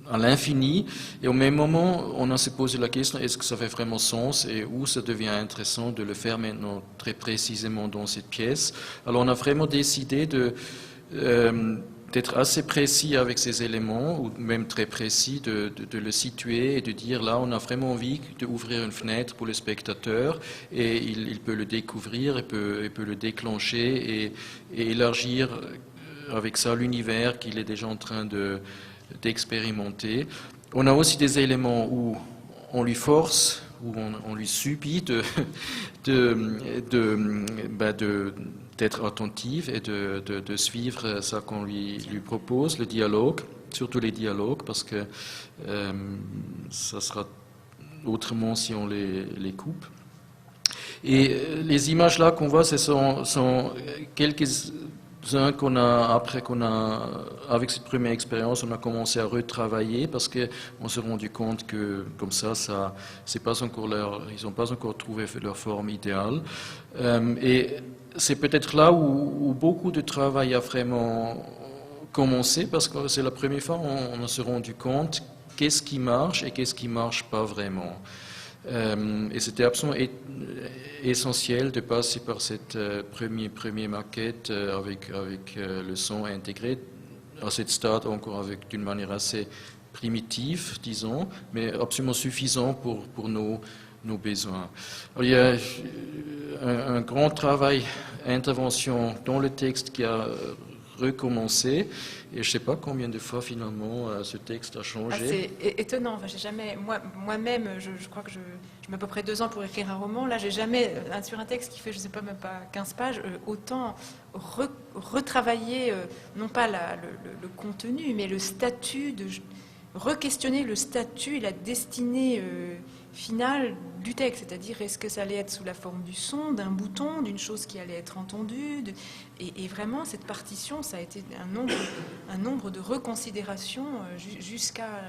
à l'infini, et au même moment, on a se posé la question, est-ce que ça fait vraiment sens et où ça devient intéressant de le faire maintenant très précisément dans cette pièce. Alors on a vraiment décidé d'être assez précis avec ces éléments, ou même très précis, de le situer et de dire là on a vraiment envie d'ouvrir une fenêtre pour le spectateur et il peut le découvrir, il peut le déclencher et élargir avec ça l'univers qu'il est déjà en train d'expérimenter. On a aussi des éléments où on lui force, où on lui subit d'être attentif et de suivre ça qu'on lui propose, le dialogue, surtout les dialogues, parce que ça sera autrement si on les coupe. Et les images là qu'on voit, ce sont quelques-uns avec cette première expérience, on a commencé à retravailler parce qu'on s'est rendu compte que comme ça c'est pas encore ils n'ont pas encore trouvé leur forme idéale. Et c'est peut-être là où beaucoup de travail a vraiment commencé, parce que c'est la première fois on s'est rendu compte qu'est-ce qui marche et qu'est-ce qui marche pas vraiment. Et c'était absolument essentiel de passer par cette première maquette avec le son intégré, à cette stade encore d'une manière assez primitive, disons, mais absolument suffisant pour nos besoins. Alors, il y a un grand travail, intervention dans le texte qui a recommencé, et je ne sais pas combien de fois finalement ce texte a changé. C'est étonnant, enfin, j'ai jamais, moi-même, je crois que je mets à peu près 2 ans pour écrire un roman, là j'ai jamais, sur un texte qui fait, je ne sais pas, même pas 15 pages, autant retravailler, non pas le contenu, mais le statut, re-questionner le statut et la destinée finale du texte, c'est-à-dire est-ce que ça allait être sous la forme du son, d'un bouton, d'une chose qui allait être entendue, et vraiment cette partition, ça a été un nombre de reconsidérations jusqu'à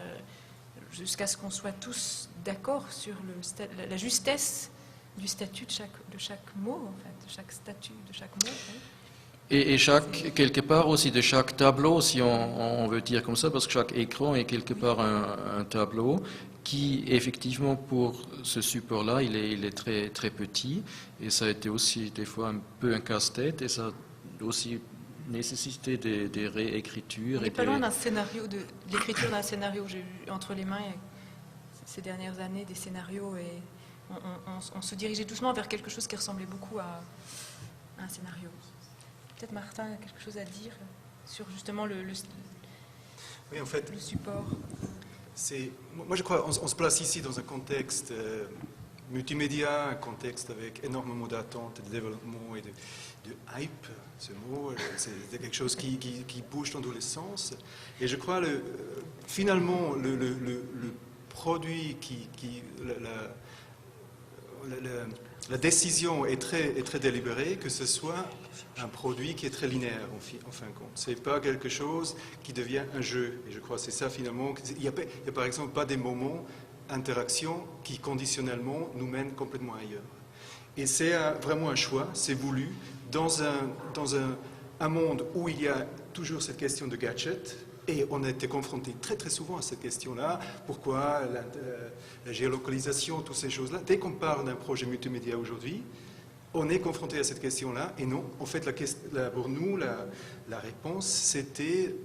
ce qu'on soit tous d'accord sur la justesse du statut de chaque mot, en fait, de chaque statut, de chaque mot. Oui. Et quelque part aussi de chaque tableau, si on veut dire comme ça, parce que chaque écran est quelque part un tableau qui, effectivement, pour ce support-là, il est très, très petit. Et ça a été aussi des fois un peu un casse-tête, et ça a aussi nécessité des réécritures. On n'est pas loin d'un scénario, de l'écriture d'un scénario. J'ai eu entre les mains ces dernières années des scénarios, et on se dirigeait doucement vers quelque chose qui ressemblait beaucoup à un scénario. Peut-être Martin a quelque chose à dire sur justement oui, en fait, le support. Moi je crois on se place ici dans un contexte multimédia, un contexte avec énormément d'attentes, de développement et de hype, ce mot, c'est quelque chose qui bouge dans tous les sens. Et je crois finalement le produit la décision est très délibérée, que ce soit un produit qui est très linéaire en fin de compte. Ce n'est pas quelque chose qui devient un jeu. Et je crois que c'est ça finalement. Il n'y a par exemple pas des moments d'interaction qui conditionnellement nous mènent complètement ailleurs. Et c'est vraiment un choix, c'est voulu, dans un monde où il y a toujours cette question de gadget. Et on a été confronté très très souvent à cette question-là. Pourquoi la géolocalisation, toutes ces choses-là. Dès qu'on parle d'un projet multimédia aujourd'hui, on est confronté à cette question-là. Et non, en fait, pour nous, la réponse,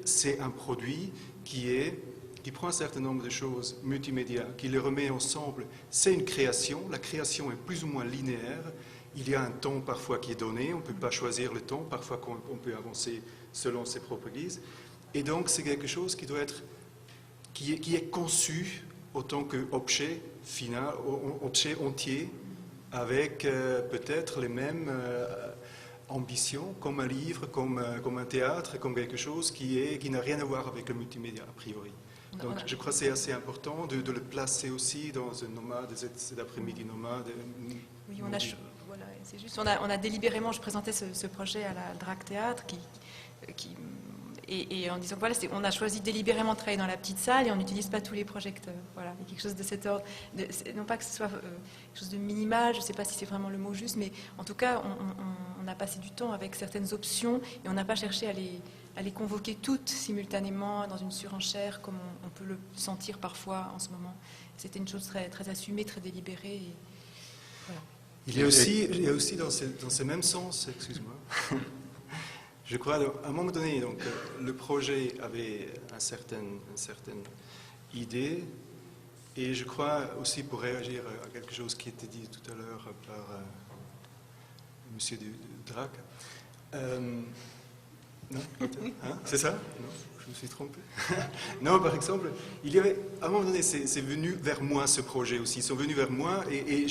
c'est un produit qui prend un certain nombre de choses multimédia, qui les remet ensemble. C'est une création. La création est plus ou moins linéaire. Il y a un temps parfois qui est donné. On ne peut pas choisir le temps. Parfois, on peut avancer selon ses propres guises. Et donc, c'est quelque chose qui est conçu autant qu'objet objet entier, avec peut-être les mêmes ambition, comme un livre, comme un théâtre, comme quelque chose qui n'a rien à voir avec le multimédia a priori. Donc je crois que c'est assez important de le placer aussi dans un nomade, cet après-midi nomade. Oui, voilà, c'est juste, on a délibérément, je présentais ce projet à la Drac Théâtre et en disant que voilà, on a choisi délibérément de travailler dans la petite salle et on n'utilise pas tous les projecteurs. Voilà, il y a quelque chose de cet ordre. Non pas que ce soit quelque chose de minimal, je ne sais pas si c'est vraiment le mot juste, mais en tout cas, on a passé du temps avec certaines options et on n'a pas cherché à les convoquer toutes simultanément dans une surenchère comme on peut le sentir parfois en ce moment. C'était une chose très, très assumée, très délibérée. Et voilà. Il y a aussi dans ce même sens, excuse-moi, je crois à un moment donné, donc, le projet avait une certaine idée, et je crois aussi pour réagir à quelque chose qui était dit tout à l'heure par M. Drac. Non, hein, c'est ça? Non, je me suis trompé. Non, par exemple, il y avait, à un moment donné, c'est venu vers moi ce projet aussi. Ils sont venus vers moi et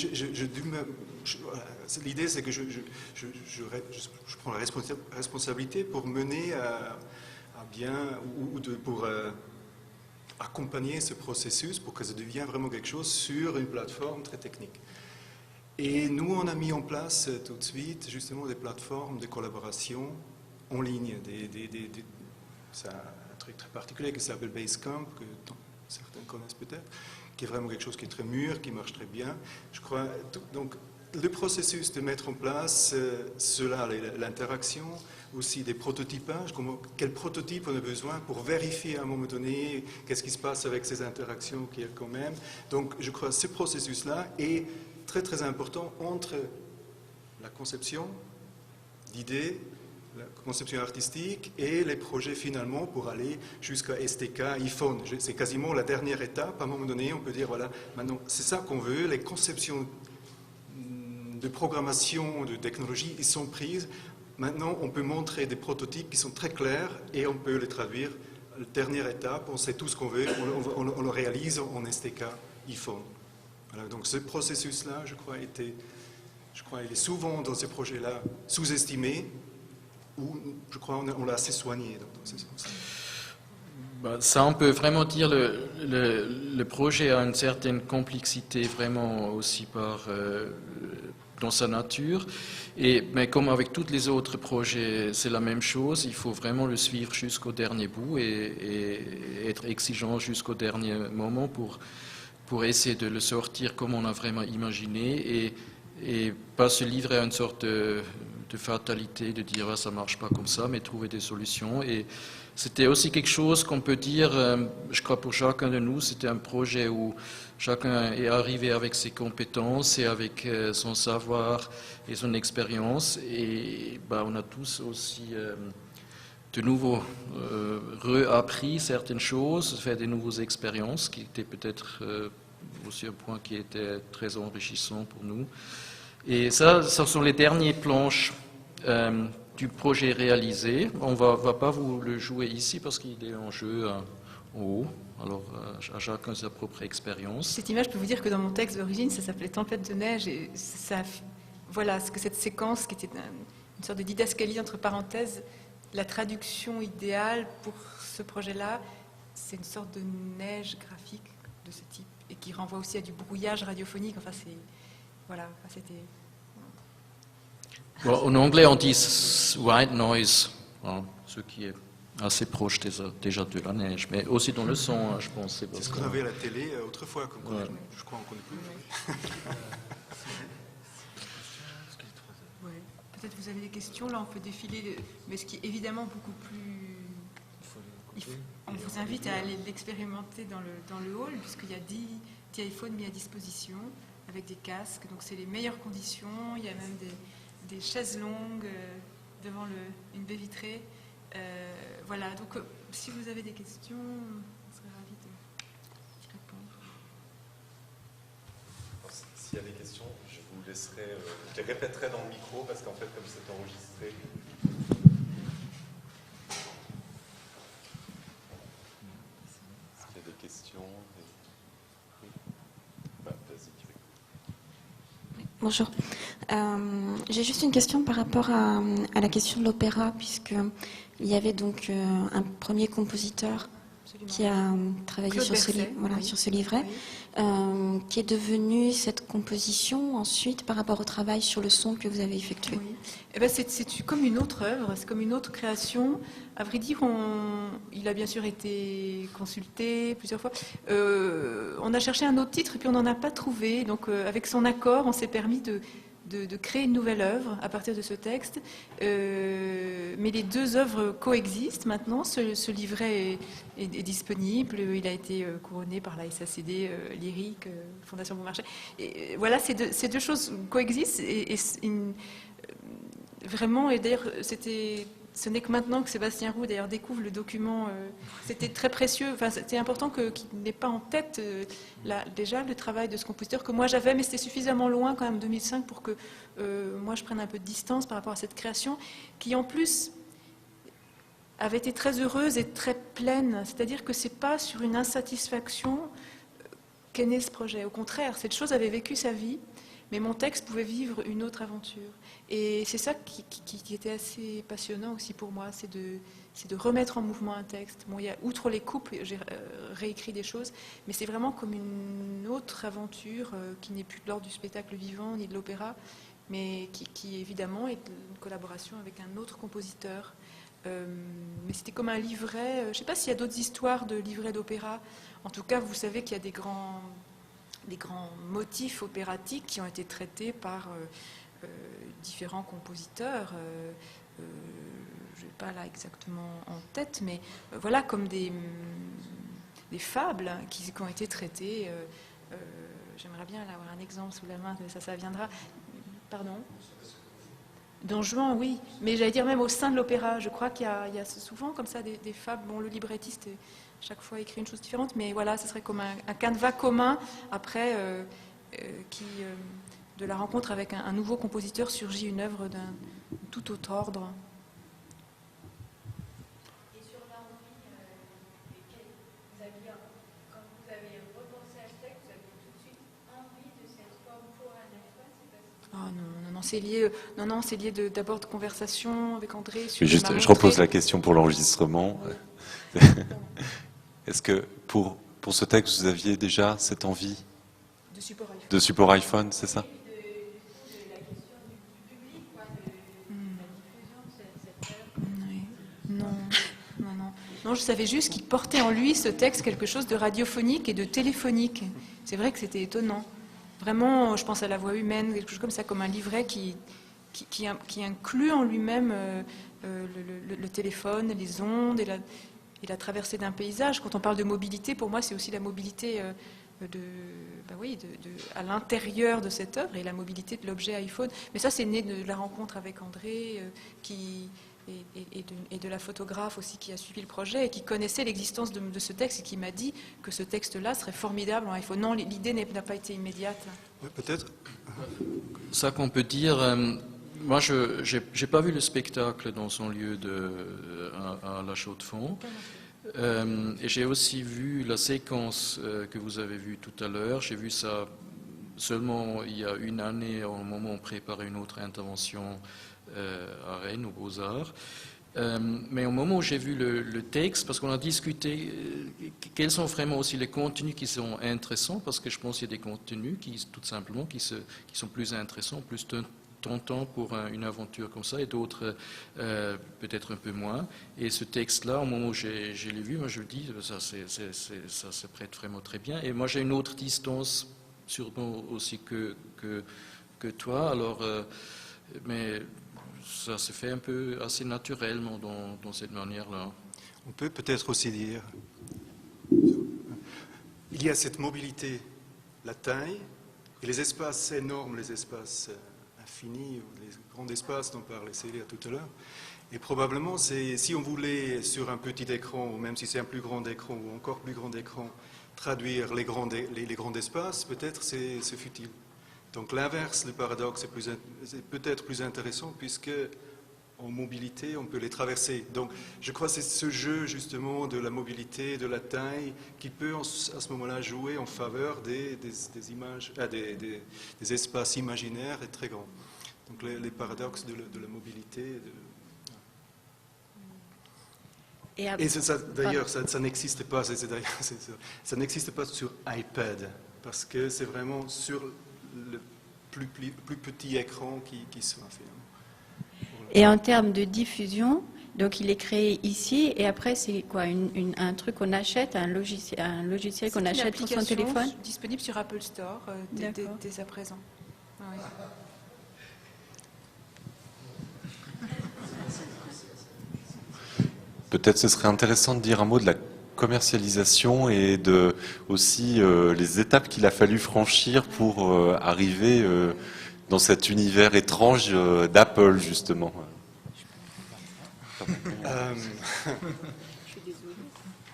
l'idée c'est que je prends la responsabilité pour mener à bien pour accompagner ce processus pour que ça devienne vraiment quelque chose sur une plateforme très technique. Et nous, on a mis en place tout de suite justement des plateformes de collaboration en ligne. C'est un truc très particulier qui s'appelle Basecamp, que certains connaissent peut-être, qui est vraiment quelque chose qui est très mûr, qui marche très bien. Je crois, donc, le processus de mettre en place cela, l'interaction, aussi des prototypages, quel prototype on a besoin pour vérifier à un moment donné qu'est-ce qui se passe avec ces interactions qu'il y a quand même. Donc, je crois que ce processus-là est très très important entre la conception d'idées, la conception artistique et les projets finalement pour aller jusqu'à STK, iPhone. C'est quasiment la dernière étape. À un moment donné, on peut dire, voilà, maintenant c'est ça qu'on veut, les conceptions de programmation, de technologie, ils sont prises. Maintenant, on peut montrer des prototypes qui sont très clairs et on peut les traduire. La dernière étape, on sait tout ce qu'on veut, on le réalise en STK, iPhone. Voilà, donc ce processus-là, je crois, il est souvent dans ces projets-là sous-estimé, ou je crois on l'a assez soigné dans ce sens. Ça, on peut vraiment dire le projet a une certaine complexité vraiment aussi dans sa nature. Mais comme avec tous les autres projets, c'est la même chose. Il faut vraiment le suivre jusqu'au dernier bout et être exigeant jusqu'au dernier moment pour essayer de le sortir comme on a vraiment imaginé et pas se livrer à une sorte de fatalité, de dire ça marche pas comme ça, mais trouver des solutions. Et c'était aussi quelque chose qu'on peut dire, je crois pour chacun de nous, c'était un projet où chacun est arrivé avec ses compétences et avec son savoir et son expérience. Et on a tous aussi de nouveau réappris certaines choses, fait des nouvelles expériences qui étaient peut-être aussi un point qui était très enrichissant pour nous. Et ça, ce sont les dernières planches du projet réalisé. On ne va pas vous le jouer ici parce qu'il est en jeu en haut. Alors, à chacun sa propre expérience. Cette image, je peux vous dire que dans mon texte d'origine, ça s'appelait Tempête de neige. Et voilà, ce que cette séquence qui était une sorte de didascalie entre parenthèses, la traduction idéale pour ce projet-là, c'est une sorte de neige graphique de ce type et qui renvoie aussi à du brouillage radiophonique. Enfin, c'était... En anglais, on dit white noise, ce qui est assez proche déjà de la neige, mais aussi dans le son, je pense. C'est ce qu'on avait à la télé autrefois, je crois qu'on ne connaît plus. Peut-être vous avez des questions, là on peut défiler, mais ce qui est évidemment beaucoup plus... On vous invite à aller l'expérimenter dans le hall, puisqu'il y a 10 iPhones mis à disposition, avec des casques, donc c'est les meilleures conditions, il y a même des chaises longues devant une baie vitrée. Voilà, donc si vous avez des questions, on serait ravis d'y répondre. S'il y a des questions, je vous laisserai, je les répéterai dans le micro, parce qu'en fait, comme c'est enregistré... S'il y a des questions... Vas-y, Bonjour. J'ai juste une question par rapport à la question de l'opéra, puisqu'il y avait donc un premier compositeur qui a travaillé Claude sur ce, Berset, voilà, oui. sur ce livret, qui est devenu cette composition ensuite par rapport au travail sur le son que vous avez effectué. Oui. Eh ben, c'est comme une autre œuvre, c'est comme une autre création. À vrai dire, il a bien sûr été consulté plusieurs fois. On a cherché un autre titre et puis on n'en a pas trouvé. Donc, avec son accord, on s'est permis de créer une nouvelle œuvre à partir de ce texte. Mais les deux œuvres coexistent maintenant. Ce livret est disponible. Il a été couronné par la SACD Lyrique, Fondation Beaumarchais. Et voilà, ces deux choses coexistent. Vraiment, et d'ailleurs, ce n'est que maintenant que Sébastien Roux d'ailleurs découvre le document. C'était très précieux. Enfin, c'était important qu'il n'ait pas en tête déjà le travail de ce compositeur que moi j'avais, mais c'était suffisamment loin quand même 2005 pour que moi je prenne un peu de distance par rapport à cette création, qui en plus avait été très heureuse et très pleine. C'est-à-dire que c'est pas sur une insatisfaction qu'est né ce projet. Au contraire, cette chose avait vécu sa vie. Mais mon texte pouvait vivre une autre aventure. Et c'est ça qui était assez passionnant aussi pour moi, c'est de remettre en mouvement un texte. Bon, outre les coupes, j'ai réécrit des choses, mais c'est vraiment comme une autre aventure qui n'est plus de l'ordre du spectacle vivant ni de l'opéra, mais qui évidemment est une collaboration avec un autre compositeur. Mais c'était comme un livret. Je ne sais pas s'il y a d'autres histoires de livrets d'opéra. En tout cas, vous savez qu'il y a des grands motifs opératiques qui ont été traités par différents compositeurs. Je n'ai pas là exactement en tête, mais voilà, comme des fables qui ont été traitées. J'aimerais bien avoir un exemple sous la main, mais ça viendra. Pardon ? Don Juan, oui, mais j'allais dire même au sein de l'opéra. Je crois qu'il y a souvent comme ça des fables. Bon, le librettiste chaque fois écrit une chose différente, mais voilà, ce serait comme un canevas commun après de la rencontre avec un nouveau compositeur surgit une œuvre d'un tout autre ordre. Et sur l'envie, quand vous avez repensé à ce texte, vous avez tout de suite envie de cette forme pour un espace? Ah non, c'est lié d'abord de conversation avec André. Je repose la question pour l'enregistrement. Est-ce que pour ce texte, vous aviez déjà cette envie de support iPhone, c'est ça? Non, je savais juste qu'il portait en lui, ce texte, quelque chose de radiophonique et de téléphonique. C'est vrai que c'était étonnant. Vraiment, je pense à la voix humaine, quelque chose comme ça, comme un livret qui inclut en lui-même le téléphone, les ondes et la traversée d'un paysage. Quand on parle de mobilité, pour moi, c'est aussi la mobilité à l'intérieur de cette œuvre et la mobilité de l'objet iPhone. Mais ça, c'est né de la rencontre avec André et de la photographe aussi qui a suivi le projet et qui connaissait l'existence de ce texte et qui m'a dit que ce texte-là serait formidable en iPhone. Non, l'idée n'a pas été immédiate. Oui, peut-être. Ça qu'on peut dire... moi, je n'ai pas vu le spectacle dans son lieu à la Chaux-de-Fonds. Et j'ai aussi vu la séquence que vous avez vue tout à l'heure. J'ai vu ça seulement il y a une année, au moment où on préparait une autre intervention à Rennes, aux Beaux-Arts. Mais au moment où j'ai vu le texte, parce qu'on a discuté quels sont vraiment aussi les contenus qui sont intéressants, parce que je pense qu'il y a des contenus qui, tout simplement, qui sont plus intéressants, plus tentant pour une aventure comme ça, et d'autres peut-être un peu moins. Et ce texte-là, au moment où je l'ai vu, moi je me dis, ça se prête vraiment très bien. Et moi j'ai une autre distance sûrement aussi que toi, alors, mais ça se fait un peu assez naturellement dans cette manière-là. On peut peut-être aussi dire, il y a cette mobilité, la taille, et les espaces énormes, les espaces infinis, ou les grands espaces dont parlait Célia tout à l'heure. Et probablement, si on voulait, sur un petit écran, ou même si c'est un plus grand écran, ou encore plus grand écran, traduire les grands espaces, peut-être c'est futile. Donc l'inverse, le paradoxe, est peut-être plus intéressant, puisque en mobilité, on peut les traverser. Donc je crois que c'est ce jeu justement de la mobilité, de la taille, qui peut à ce moment-là jouer en faveur des images, des espaces imaginaires et très grands. Donc les paradoxes de la mobilité. Et d'ailleurs, ça n'existe pas. Ça n'existe pas sur iPad parce que c'est vraiment sur le plus petit écran qui se fait. Et en termes de diffusion, donc il est créé ici et après c'est quoi un truc qu'on achète, un logiciel qu'on achète pour son téléphone? Disponible sur Apple Store dès à présent. Oui. Peut-être ce serait intéressant de dire un mot de la commercialisation et de aussi les étapes qu'il a fallu franchir pour arriver dans cet univers étrange d'Apple, justement.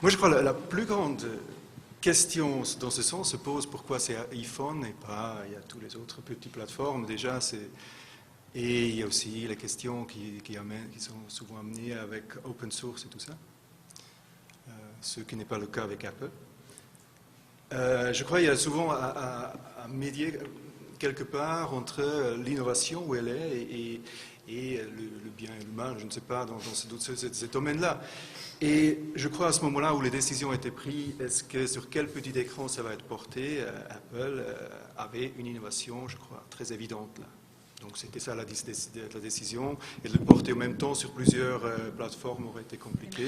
Moi, je crois que la plus grande question dans ce sens se pose pourquoi c'est iPhone et pas il y a toutes les autres petites plateformes. Déjà, et il y a aussi les questions qui sont souvent amenées avec open source et tout ça, ce qui n'est pas le cas avec Apple. Je crois qu'il y a souvent à médier quelque part entre l'innovation où elle est et le bien et le mal, je ne sais pas, dans ce domaine-là. Et je crois à ce moment-là où les décisions étaient prises, est-ce que sur quel petit écran ça va être porté, Apple avait une innovation, je crois, très évidente là. Donc c'était ça la décision, et de le porter en même temps sur plusieurs plateformes aurait été compliqué.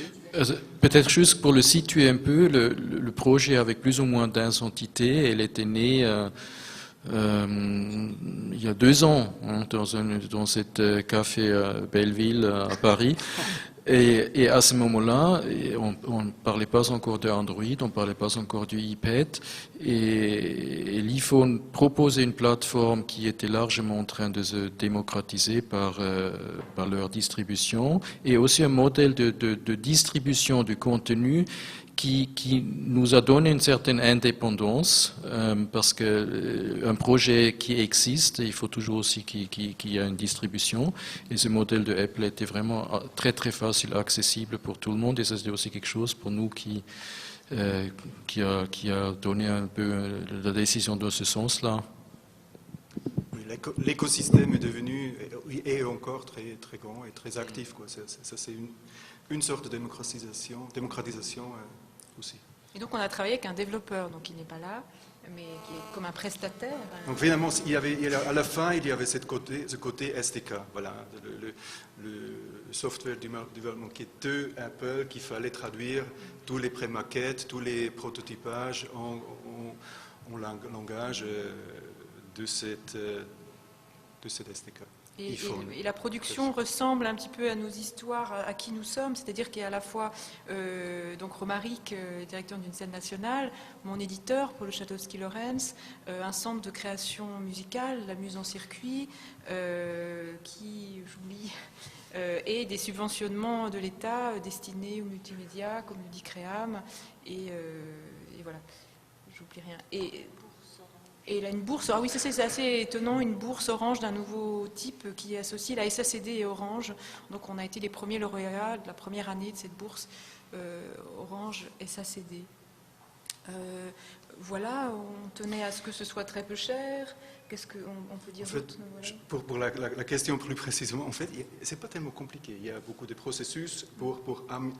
Peut-être juste pour le situer un peu, le projet avec plus ou moins d'1 entités, elle était née il y a 2 ans dans cette café Belleville à Paris. Et à ce moment-là, on ne parlait pas encore de Android, on ne parlait pas encore du iPad. Et l'iPhone proposait une plateforme qui était largement en train de se démocratiser par leur distribution, et aussi un modèle de distribution du contenu qui nous a donné une certaine indépendance, parce qu'un projet qui existe, il faut toujours aussi qu'il y ait une distribution. Et ce modèle de Apple était vraiment très très facile, accessible pour tout le monde. Et ça, c'était aussi quelque chose pour nous qui a donné un peu la décision dans ce sens-là. L'écosystème est devenu, et encore très, très grand et très actif, quoi. Ça c'est une sorte de démocratisation aussi. Et donc on a travaillé avec un développeur, donc il n'est pas là, mais qui est comme un prestataire. Donc finalement, à la fin, il y avait ce côté SDK, voilà, le software development qui est de Apple, qu'il fallait traduire tous les pré-maquettes, tous les prototypages en langage de cette SDK. Et la production ressemble un petit peu à nos histoires, à qui nous sommes, c'est-à-dire qu'il y a à la fois donc Romaric, directeur d'une scène nationale, mon éditeur, Paul Chatowski-Lorenz, un centre de création musicale, la Muse en circuit, qui, j'oublie, et des subventionnements de l'État destinés aux multimédias, comme le dit Créam, et voilà, j'oublie rien. Et il a une bourse, ah oui, c'est assez étonnant, une bourse Orange d'un nouveau type qui associe la SACD et Orange. Donc on a été les premiers lauréats de la première année de cette bourse Orange SACD. Voilà, on tenait à ce que ce soit très peu cher. Qu'est-ce qu'on peut dire d'autre? Voilà. Pour la question plus précisément, en fait, c'est pas tellement compliqué. Il y a beaucoup de processus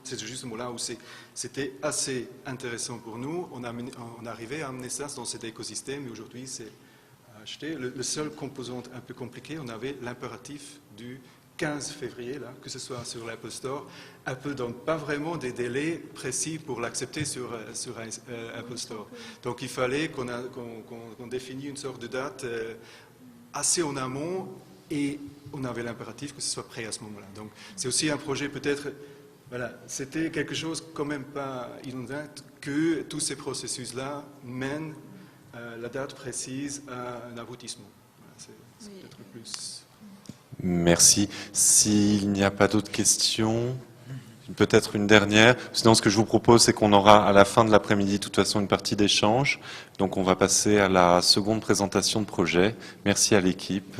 c'est justement là où c'était assez intéressant pour nous. On arrivait à amener ça dans cet écosystème, et aujourd'hui, c'est acheté. Le seul composant un peu compliqué, on avait l'impératif du 15 février, là, que ce soit sur l'Apple Store. Apple ne donne pas vraiment des délais précis pour l'accepter sur Apple Store. Donc il fallait qu'on définisse une sorte de date assez en amont, et on avait l'impératif que ce soit prêt à ce moment-là. Donc c'est aussi un projet peut-être, voilà, c'était quelque chose quand même pas inondant que tous ces processus-là mènent la date précise à un aboutissement. Voilà, c'est peut-être plus... Merci. S'il n'y a pas d'autres questions, peut-être une dernière. Sinon, ce que je vous propose, c'est qu'on aura à la fin de l'après-midi, de toute façon, une partie d'échange. Donc, on va passer à la seconde présentation de projet. Merci à l'équipe.